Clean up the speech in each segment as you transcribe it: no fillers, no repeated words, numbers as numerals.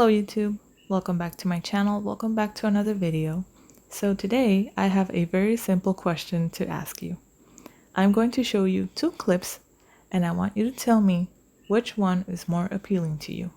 Hello YouTube, welcome back to my channel, welcome back to another video. So today I have a very simple question to ask you. I'm going to show you two clips and I want you to tell me which one is more appealing to you.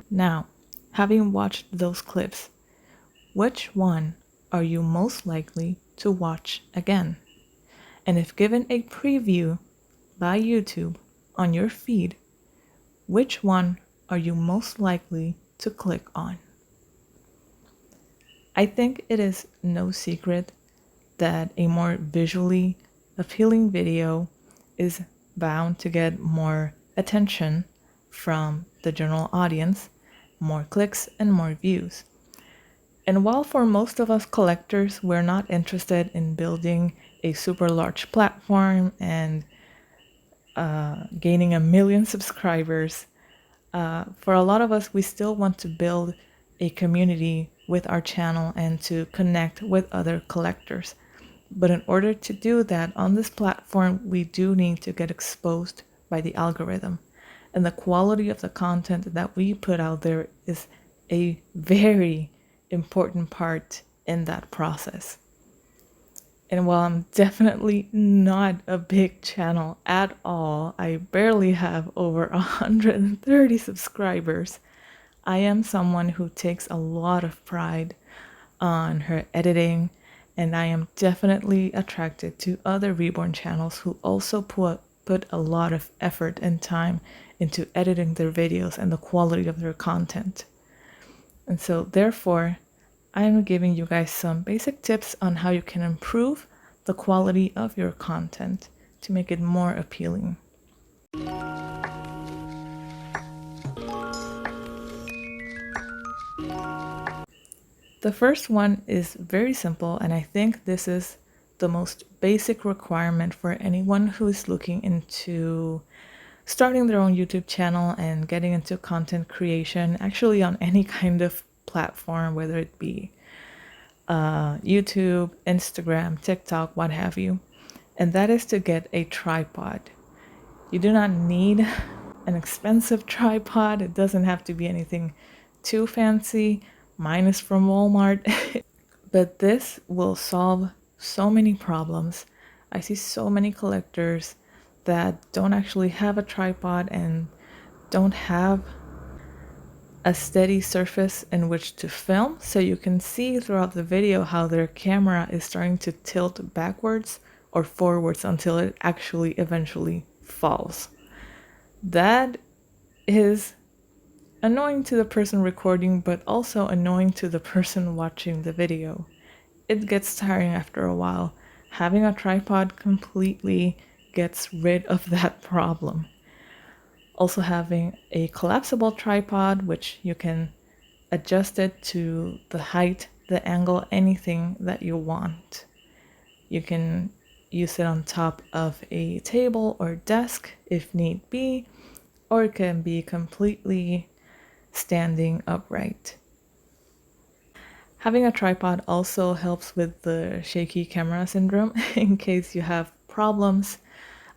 Now, having watched those clips, which one are you most likely to watch again? And if given a preview by YouTube on your feed, which one are you most likely to click on? I think it is no secret that a more visually appealing video is bound to get more attention from the general audience, more clicks and more views. And while for most of us collectors, we're not interested in building a super large platform and gaining 1 million subscribers, for a lot of us, we still want to build a community with our channel and to connect with other collectors. But in order to do that on this platform, we do need to get exposed by the algorithm. And the quality of the content that we put out there is a very important part in that process. And while I'm definitely not a big channel at all, I barely have over 130 subscribers, I am someone who takes a lot of pride on her editing, and I am definitely attracted to other reborn channels who also put a lot of effort and time into editing their videos and the quality of their content. And so therefore, I'm giving you guys some basic tips on how you can improve the quality of your content to make it more appealing. The first one is very simple, and I think this is the most basic requirement for anyone who is looking into starting their own YouTube channel and getting into content creation, actually on any kind of platform, whether it be YouTube, Instagram, TikTok, what have you. And that is to get a tripod. You do not need an expensive tripod. It doesn't have to be anything too fancy. Mine is from Walmart. But this will solve so many problems. I see so many collectors that don't actually have a tripod and don't have a steady surface in which to film, so you can see throughout the video how their camera is starting to tilt backwards or forwards until it actually eventually falls. That is annoying to the person recording, but also annoying to the person watching the video. It gets tiring after a while. Having a tripod completely gets rid of that problem. Also having a collapsible tripod, which you can adjust it to the height, the angle, anything that you want. You can use it on top of a table or desk if need be, or it can be completely standing upright. Having a tripod also helps with the shaky camera syndrome in case you have problems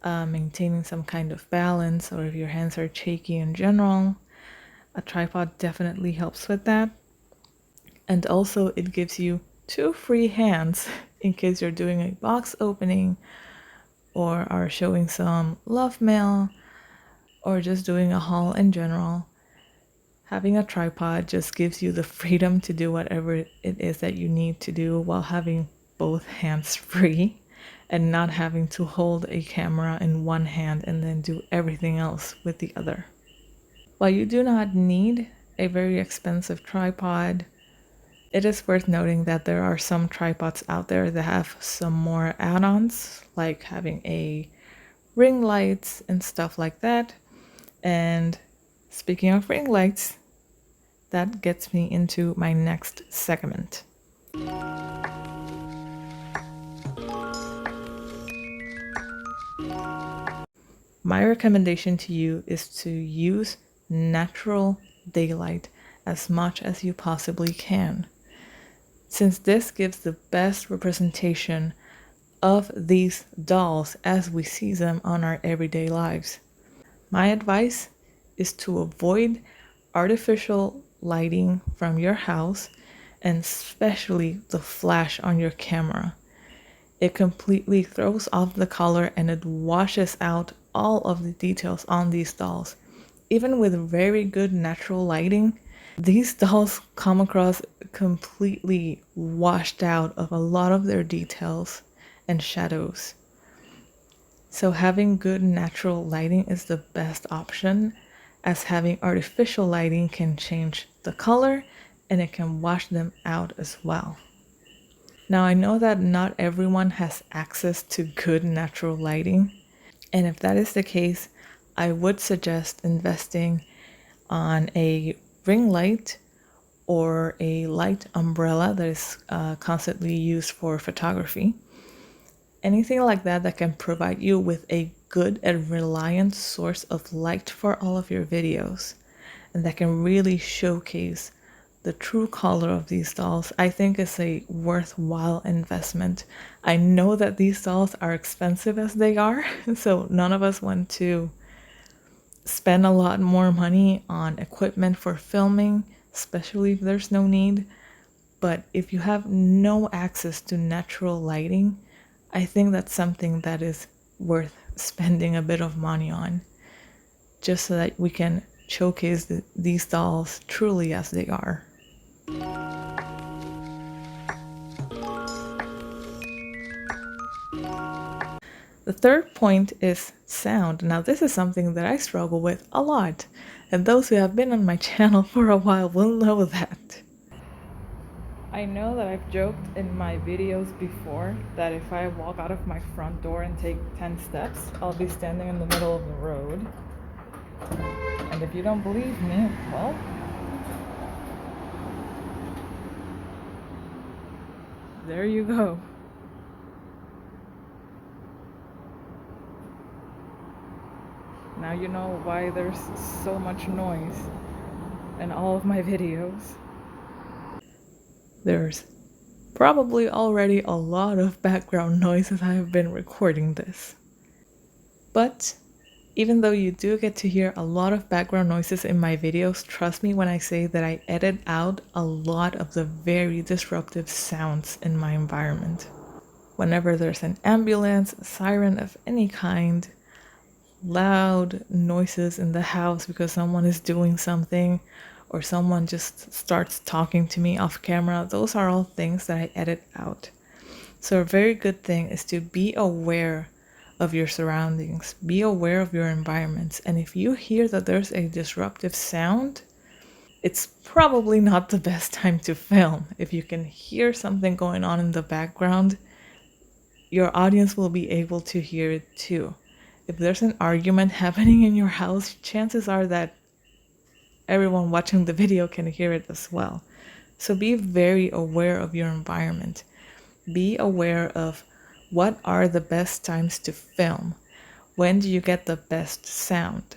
maintaining some kind of balance, or if your hands are shaky in general. A tripod definitely helps with that. And also it gives you 2 free hands in case you're doing a box opening or are showing some love mail or just doing a haul in general, having a tripod just gives you the freedom to do whatever it is that you need to do while having both hands free and not having to hold a camera in one hand and then do everything else with the other. While you do not need a very expensive tripod, it is worth noting that there are some tripods out there that have some more add-ons, like having a ring lights and stuff like that. And speaking of ring lights, that gets me into my next segment. My recommendation to you is to use natural daylight as much as you possibly can, since this gives the best representation of these dolls as we see them on our everyday lives. My advice is to avoid artificial lighting from your house, and especially the flash on your camera. It completely throws off the color and it washes out all of the details on these dolls. Even with very good natural lighting, these dolls come across completely washed out of a lot of their details and shadows. So having good natural lighting is the best option, as having artificial lighting can change the color and it can wash them out as well. Now I know that not everyone has access to good natural lighting, and if that is the case, I would suggest investing on a ring light or a light umbrella that is constantly used for photography. Anything like that that can provide you with a good and reliant source of light for all of your videos, and that can really showcase the true color of these dolls, I think is a worthwhile investment. I know that these dolls are expensive as they are, so none of us want to spend a lot more money on equipment for filming, especially if there's no need. But if you have no access to natural lighting, I think that's something that is worth spending a bit of money on, just so that we can showcase these dolls truly as they are. The third point is sound. Now this is something that I struggle with a lot, and those who have been on my channel for a while will know that. I know that I've joked in my videos before that if I walk out of my front door and take 10 steps, I'll be standing in the middle of the road. And if you don't believe me, well, there you go. Now you know why there's so much noise in all of my videos. There's probably already a lot of background noise as I have been recording this. But even though you do get to hear a lot of background noises in my videos, trust me when I say that I edit out a lot of the very disruptive sounds in my environment. Whenever there's an ambulance, a siren of any kind, loud noises in the house because someone is doing something, or someone just starts talking to me off camera, those are all things that I edit out. So a very good thing is to be aware of your surroundings, be aware of your environments, and if you hear that there's a disruptive sound, it's probably not the best time to film. If you can hear something going on in the background, your audience will be able to hear it too. If there's an argument happening in your house, chances are that everyone watching the video can hear it as well. So be very aware of your environment. Be aware of what are the best times to film. When do you get the best sound?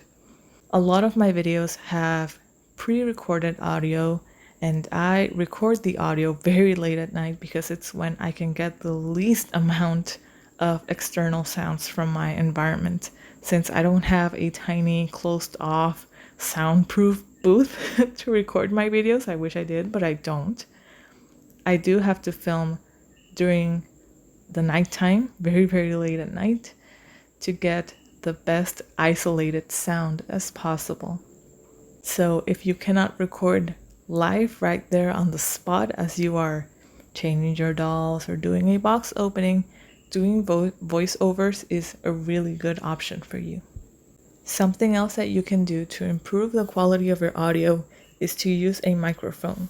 A lot of my videos have pre-recorded audio, and I record the audio very late at night because it's when I can get the least amount of external sounds from my environment, since I don't have a tiny closed off soundproof booth to record my videos. I wish I did, but I don't. I do have to film during the nighttime, very, very late at night. to get the best isolated sound as possible. So if you cannot record live right there on the spot as you are changing your dolls or doing a box opening, doing voiceovers is a really good option for you. Something else that you can do to improve the quality of your audio is to use a microphone.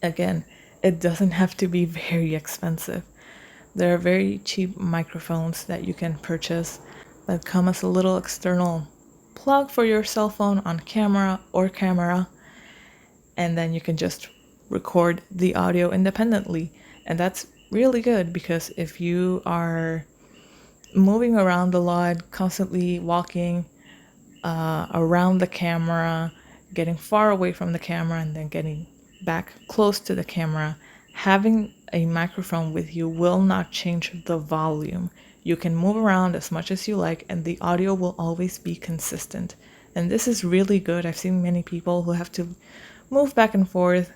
Again, it doesn't have to be very expensive. There are very cheap microphones that you can purchase that come as a little external plug for your cell phone on camera, and then you can just record the audio independently. And that's really good because if you are moving around a lot, constantly walking around the camera, getting far away from the camera, and then getting back close to the camera, having a microphone with you will not change the volume. You can move around as much as you like, and the audio will always be consistent. And this is really good. I've seen many people who have to move back and forth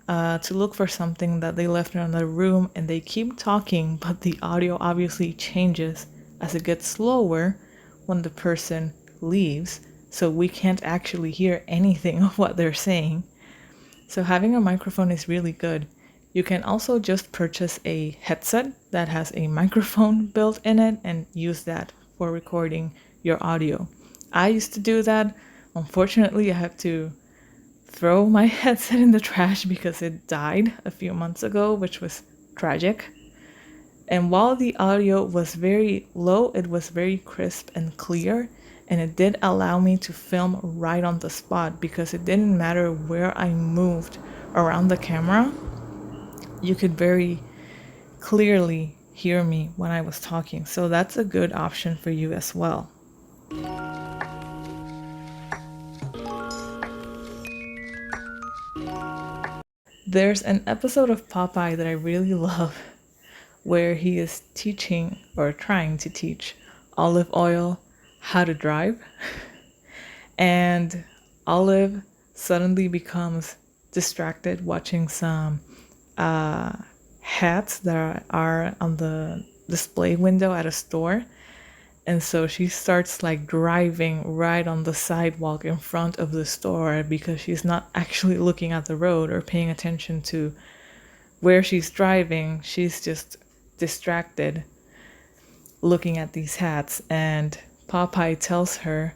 to look for something that they left in the room, and they keep talking, but the audio obviously changes as it gets slower when the person leaves, so we can't actually hear anything of what they're saying. So having a microphone is really good. You can also just purchase a headset that has a microphone built in it and use that for recording your audio. I used to do that. Unfortunately, I had to throw my headset in the trash because it died a few months ago, which was tragic. And while the audio was very low, it was very crisp and clear, and it did allow me to film right on the spot because it didn't matter where I moved around the camera. You could very clearly hear me when I was talking. So that's a good option for you as well. There's an episode of Popeye that I really love where he is teaching or trying to teach Olive Oil how to drive. And Olive suddenly becomes distracted watching some hats that are on the display window at a store. And so she starts like driving right on the sidewalk in front of the store because she's not actually looking at the road or paying attention to where she's driving. She's just distracted looking at these hats. And Popeye tells her,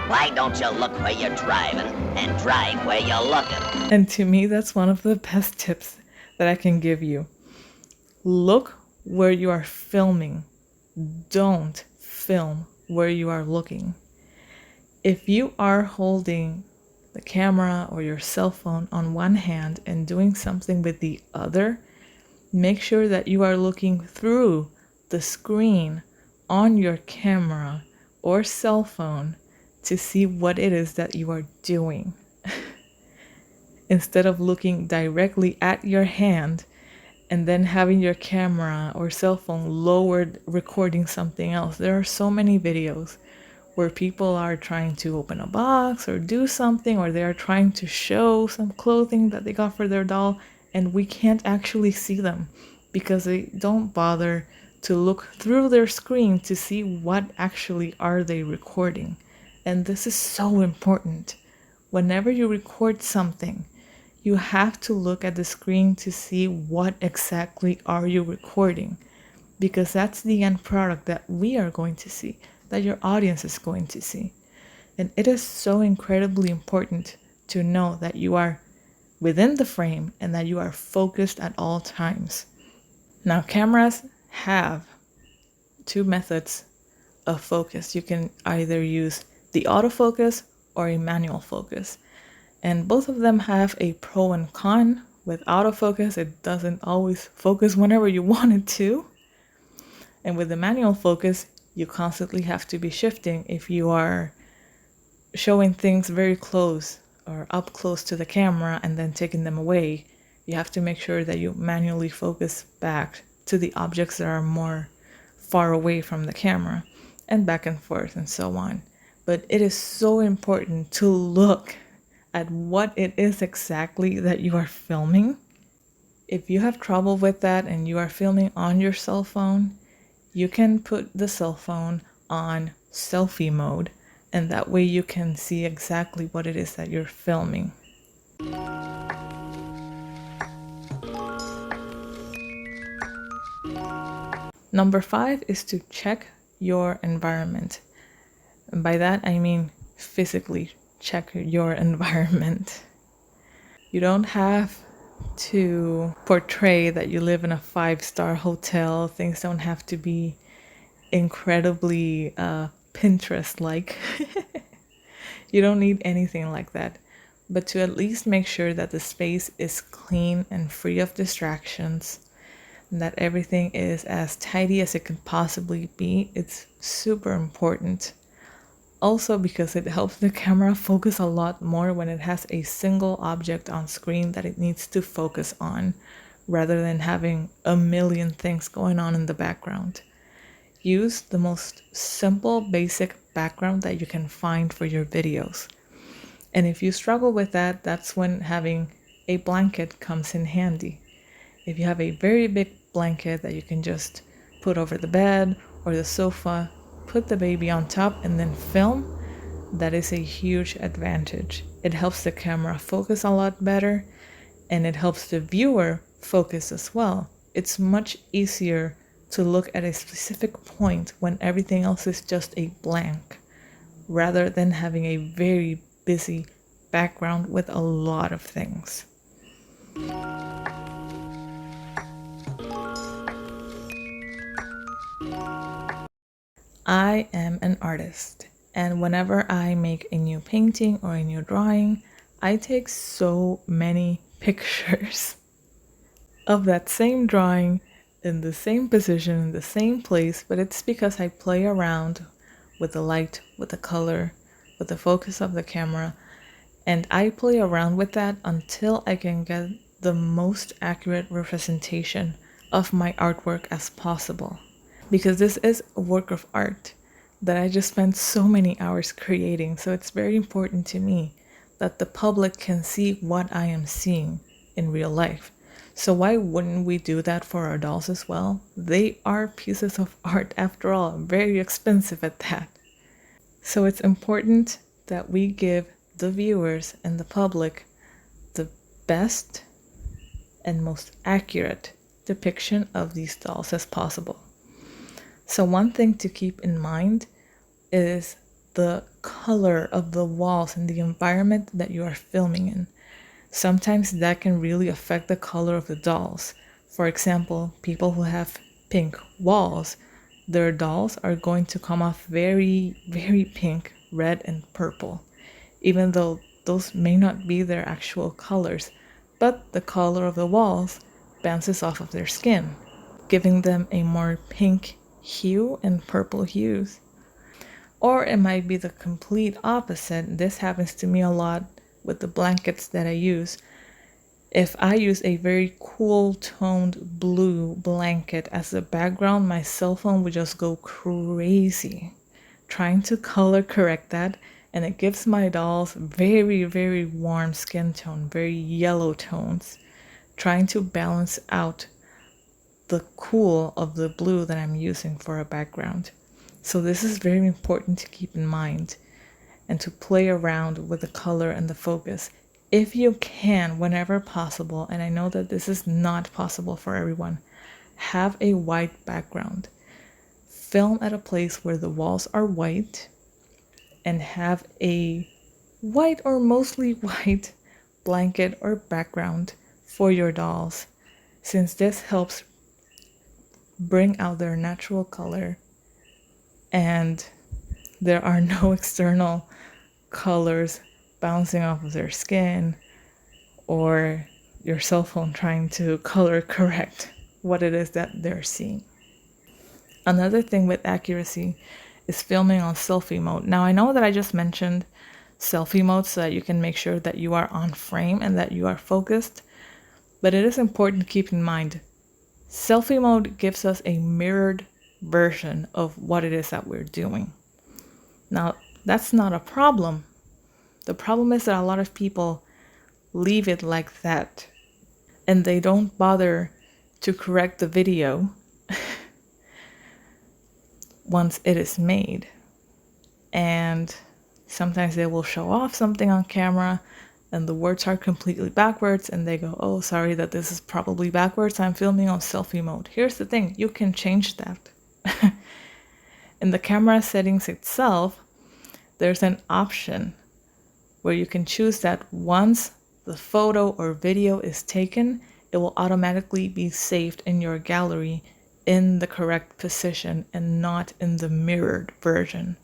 "Why don't you look where you're driving and drive where you're looking?" And to me, that's one of the best tips that I can give you. Look where you are filming. Don't film where you are looking. If you are holding the camera or your cell phone on one hand and doing something with the other, make sure that you are looking through the screen on your camera or cell phone to see what it is that you are doing. Instead of looking directly at your hand and then having your camera or cell phone lowered recording something else. There are so many videos where people are trying to open a box or do something, or they are trying to show some clothing that they got for their doll, and we can't actually see them because they don't bother to look through their screen to see what actually are they recording. And this is so important. Whenever you record something, you have to look at the screen to see what exactly are you recording, because that's the end product that we are going to see, that your audience is going to see. And it is so incredibly important to know that you are within the frame and that you are focused at all times. Now, cameras have two methods of focus. You can either use the autofocus or a manual focus. And both of them have a pro and con. With autofocus, it doesn't always focus whenever you want it to. And with the manual focus, you constantly have to be shifting if you are showing things very close or up close to the camera and then taking them away. You have to make sure that you manually focus back to the objects that are more far away from the camera, and back and forth and so on. But it is so important to look at what it is exactly that you are filming. If you have trouble with that and you are filming on your cell phone, you can put the cell phone on selfie mode, and that way you can see exactly what it is that you're filming. Number 5 is to check your environment. And by that, I mean physically check your environment. You don't have to portray that you live in a 5-star hotel. Things don't have to be incredibly Pinterest-like. You don't need anything like that. But to at least make sure that the space is clean and free of distractions, and that everything is as tidy as it can possibly be, it's super important. Also, because it helps the camera focus a lot more when it has a single object on screen that it needs to focus on, rather than having a million things going on in the background. Use the most simple, basic background that you can find for your videos. And if you struggle with that, that's when having a blanket comes in handy. If you have a very big blanket that you can just put over the bed or the sofa, put the baby on top and then film, that is a huge advantage. It helps the camera focus a lot better, and it helps the viewer focus as well. It's much easier to look at a specific point when everything else is just a blank, rather than having a very busy background with a lot of things. I am an artist, and whenever I make a new painting or a new drawing, I take so many pictures of that same drawing in the same position, in the same place, but it's because I play around with the light, with the color, with the focus of the camera, and I play around with that until I can get the most accurate representation of my artwork as possible. Because this is a work of art that I just spent so many hours creating, so it's very important to me that the public can see what I am seeing in real life. So why wouldn't we do that for our dolls as well? They are pieces of art after all, very expensive at that. So it's important that we give the viewers and the public the best and most accurate depiction of these dolls as possible. So one thing to keep in mind is the color of the walls and the environment that you are filming in. Sometimes that can really affect the color of the dolls. For example, people who have pink walls, their dolls are going to come off very, very pink, red, and purple, even though those may not be their actual colors, but the color of the walls bounces off of their skin, giving them a more pink hue and purple hues. Or it might be the complete opposite. This happens to me a lot with the blankets that I use. If I use a very cool toned blue blanket as a background, my cell phone would just go crazy trying to color correct that, and it gives my dolls very, very warm skin tone, very yellow tones, trying to balance out the cool of the blue that I'm using for a background. So this is very important to keep in mind and to play around with the color and the focus. If you can, whenever possible, and I know that this is not possible for everyone, have a white background. Film at a place where the walls are white and have a white or mostly white blanket or background for your dolls, since this helps bring out their natural color and there are no external colors bouncing off of their skin or your cell phone trying to color correct what it is that they're seeing. Another thing with accuracy is filming on selfie mode. Now I know that I just mentioned selfie mode so that you can make sure that you are on frame and that you are focused, but it is important to keep in mind selfie mode gives us a mirrored version of what it is that we're doing. Now, that's not a problem. The problem is that a lot of people leave it like that and they don't bother to correct the video once it is made. And sometimes they will show off something on camera and the words are completely backwards and they go, oh, sorry that this is probably backwards. I'm filming on selfie mode. Here's the thing, you can change that. In the camera settings itself, there's an option where you can choose that once the photo or video is taken, it will automatically be saved in your gallery in the correct position and not in the mirrored version.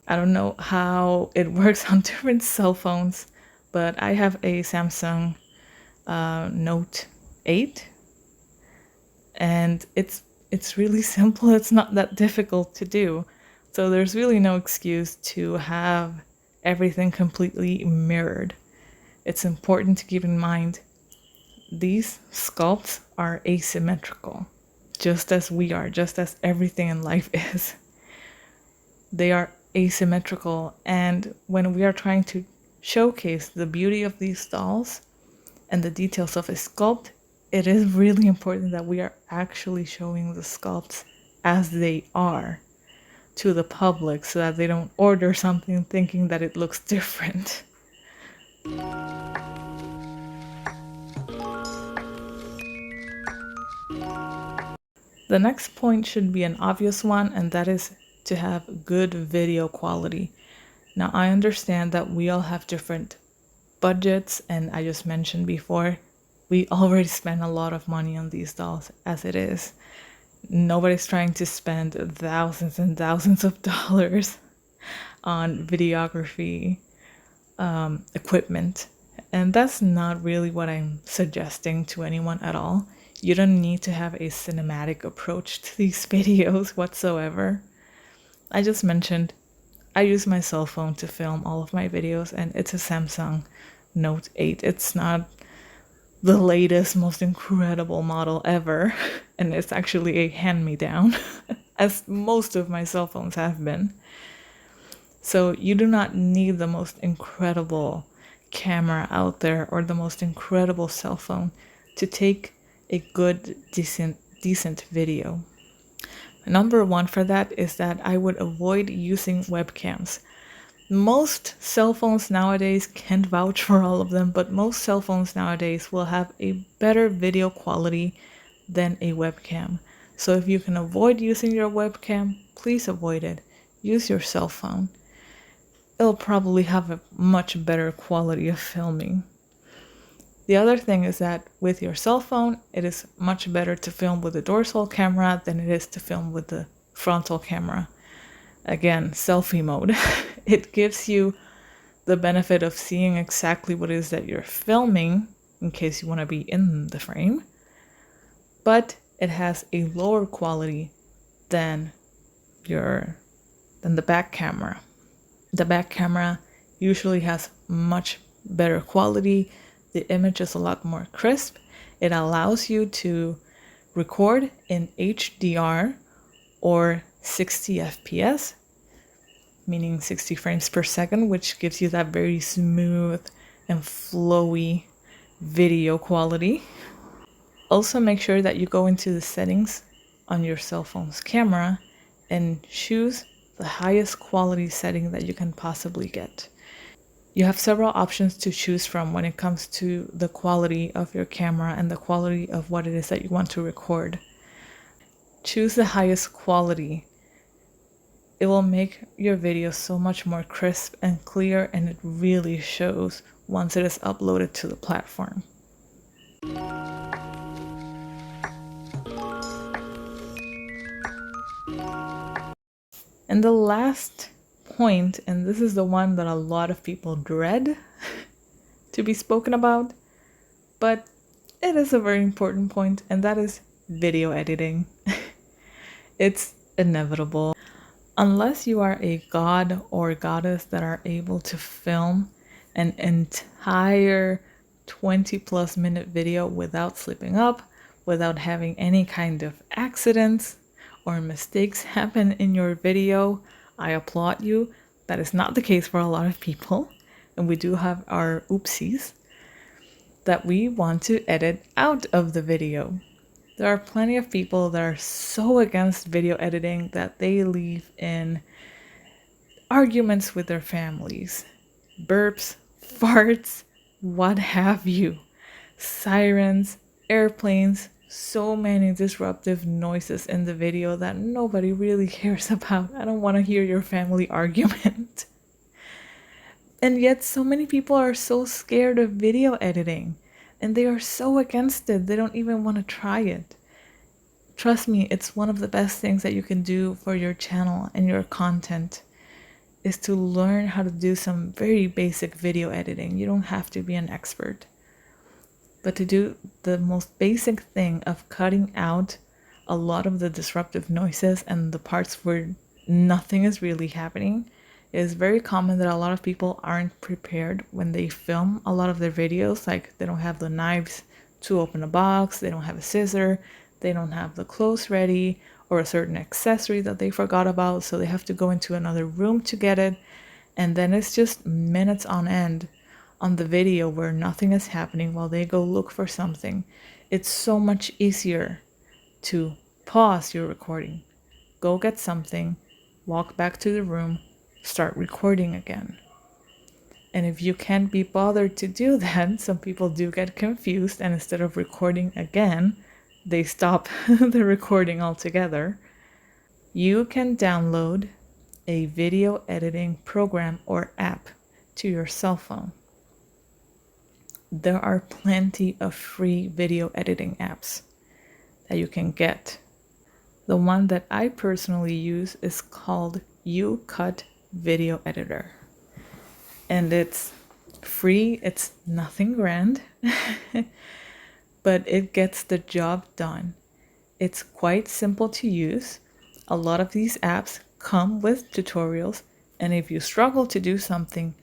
I don't know how it works on different cell phones, but I have a Samsung Note 8 and it's really simple. It's not that difficult to do. So there's really no excuse to have everything completely mirrored. It's important to keep in mind these sculpts are asymmetrical, just as we are, just as everything in life is. They are asymmetrical, and when we are trying to showcase the beauty of these dolls and the details of a sculpt, it is really important that we are actually showing the sculpts as they are to the public so that they don't order something thinking that it looks different. The next point should be an obvious one, and that is to have good video quality. Now, I understand that we all have different budgets, and I just mentioned before, we already spend a lot of money on these dolls as it is. Nobody's trying to spend thousands and thousands of dollars on videography equipment. And that's not really what I'm suggesting to anyone at all. You don't need to have a cinematic approach to these videos whatsoever. I just mentioned I use my cell phone to film all of my videos, and it's a Samsung Note 8. It's not the latest, most incredible model ever, and it's actually a hand-me-down, as most of my cell phones have been. So you do not need the most incredible camera out there or the most incredible cell phone to take a good, decent video. Number one for that is that I would avoid using webcams. Most cell phones nowadays, can't vouch for all of them, but most cell phones nowadays will have a better video quality than a webcam. So if you can avoid using your webcam, please avoid it. Use your cell phone. It'll probably have a much better quality of filming. The other thing is that with your cell phone, it is much better to film with the dorsal camera than it is to film with the frontal camera. Again, selfie mode. It gives you the benefit of seeing exactly what it is that you're filming in case you want to be in the frame, but it has a lower quality than the back camera. The back camera usually has much better quality. The image is a lot more crisp. It allows you to record in HDR or 60 FPS, meaning 60 frames per second, which gives you that very smooth and flowy video quality. Also, make sure that you go into the settings on your cell phone's camera and choose the highest quality setting that you can possibly get. You have several options to choose from when it comes to the quality of your camera and the quality of what it is that you want to record. Choose the highest quality. It will make your video so much more crisp and clear, and it really shows once it is uploaded to the platform. And the last point, and this is the one that a lot of people dread to be spoken about, but it is a very important point, and that is video editing. It's inevitable. Unless you are a god or goddess that are able to film an entire 20+ minute video without slipping up, without having any kind of accidents or mistakes happen in your video, I applaud you. That is not the case for a lot of people, and we do have our oopsies that we want to edit out of the video. There are plenty of people that are so against video editing that they leave in arguments with their families, burps, farts, what have you, sirens, airplanes, so many disruptive noises in the video that nobody really cares about. I don't want to hear your family argument. And yet, so many people are so scared of video editing and they are so against it, they don't even want to try it. Trust me, it's one of the best things that you can do for your channel and your content is to learn how to do some very basic video editing. You don't have to be an expert, but to do the most basic thing of cutting out a lot of the disruptive noises and the parts where nothing is really happening. It is very common that a lot of people aren't prepared when they film a lot of their videos. Like they don't have the knives to open a box, they don't have a scissor, they don't have the clothes ready, or a certain accessory that they forgot about, so they have to go into another room to get it. And then it's just minutes on end on the video where nothing is happening while they go look for something. It's so much easier to pause your recording, go get something, walk back to the room, start recording again. And if you can't be bothered to do that, some people do get confused, and instead of recording again, they stop the recording altogether. You can download a video editing program or app to your cell phone. There are plenty of free video editing apps that you can get. The one that I personally use is called YouCut Video Editor. And it's free, it's nothing grand, but it gets the job done. It's quite simple to use. A lot of these apps come with tutorials, and if you struggle to do something,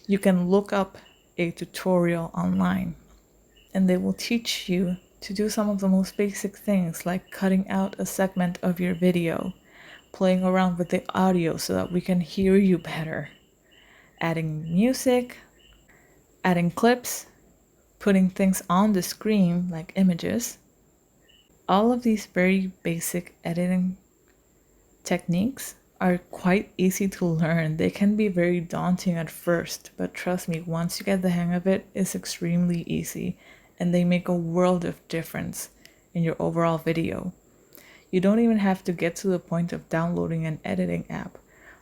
you can look up a tutorial online and they will teach you to do some of the most basic things like cutting out a segment of your video, playing around with the audio so that we can hear you better, adding music, adding clips, putting things on the screen like images. All of these very basic editing techniques are quite easy to learn. They can be very daunting at first, but trust me, once you get the hang of it, it's extremely easy and they make a world of difference in your overall video. You don't even have to get to the point of downloading an editing app.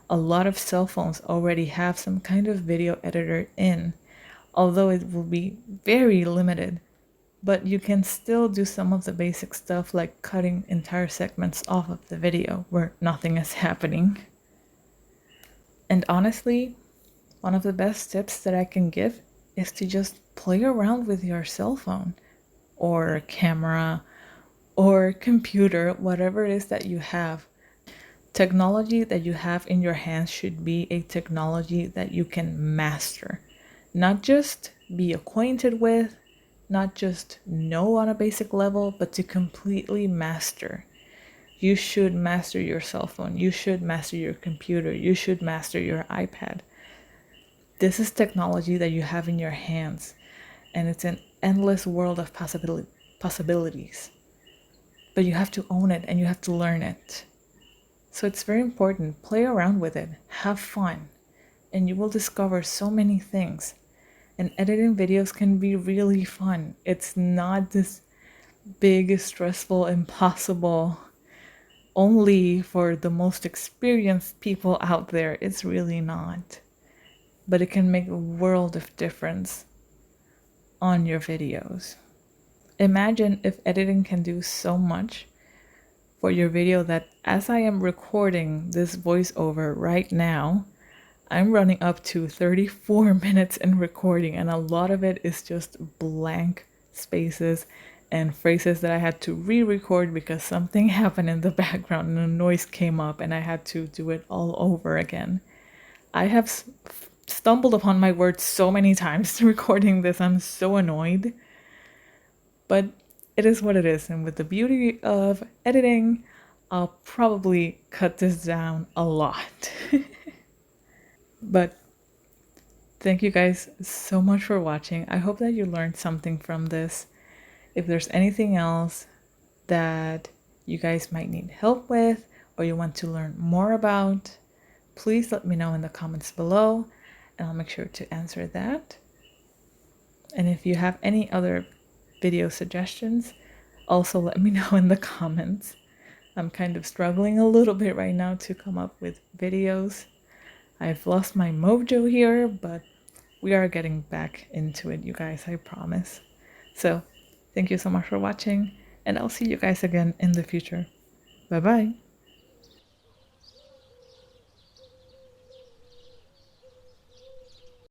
A lot of cell phones already have some kind of video editor in, although it will be very limited. But you can still do some of the basic stuff like cutting entire segments off of the video where nothing is happening. And honestly, one of the best tips that I can give is to just play around with your cell phone or camera or computer, whatever it is that you have. Technology that you have in your hands should be a technology that you can master, not just be acquainted with, not just know on a basic level, but to completely master. You should master your cell phone. You should master your computer. You should master your iPad. This is technology that you have in your hands, and it's an endless world of possibilities. But you have to own it and you have to learn it. So it's very important. Play around with it. Have fun. And you will discover so many things. And editing videos can be really fun. It's not this big, stressful, impossible, only for the most experienced people out there. It's really not. But it can make a world of difference on your videos. Imagine if editing can do so much for your video that as I am recording this voiceover right now, I'm running up to 34 minutes in recording, and a lot of it is just blank spaces and phrases that I had to re-record because something happened in the background and a noise came up and I had to do it all over again. I have stumbled upon my words so many times recording this. I'm so annoyed. But it is what it is, and with the beauty of editing, I'll probably cut this down a lot. But thank you guys so much for watching. I hope that you learned something from this. If there's anything else, that you guys might need help with or you want to learn more about, please let me know in the comments below and I'll make sure to answer that. And if you have any other video suggestions, also let me know in the comments. I'm kind of struggling a little bit right now to come up with videos. I've lost my mojo here, but we are getting back into it, you guys, I promise. So thank you so much for watching, and I'll see you guys again in the future. Bye bye.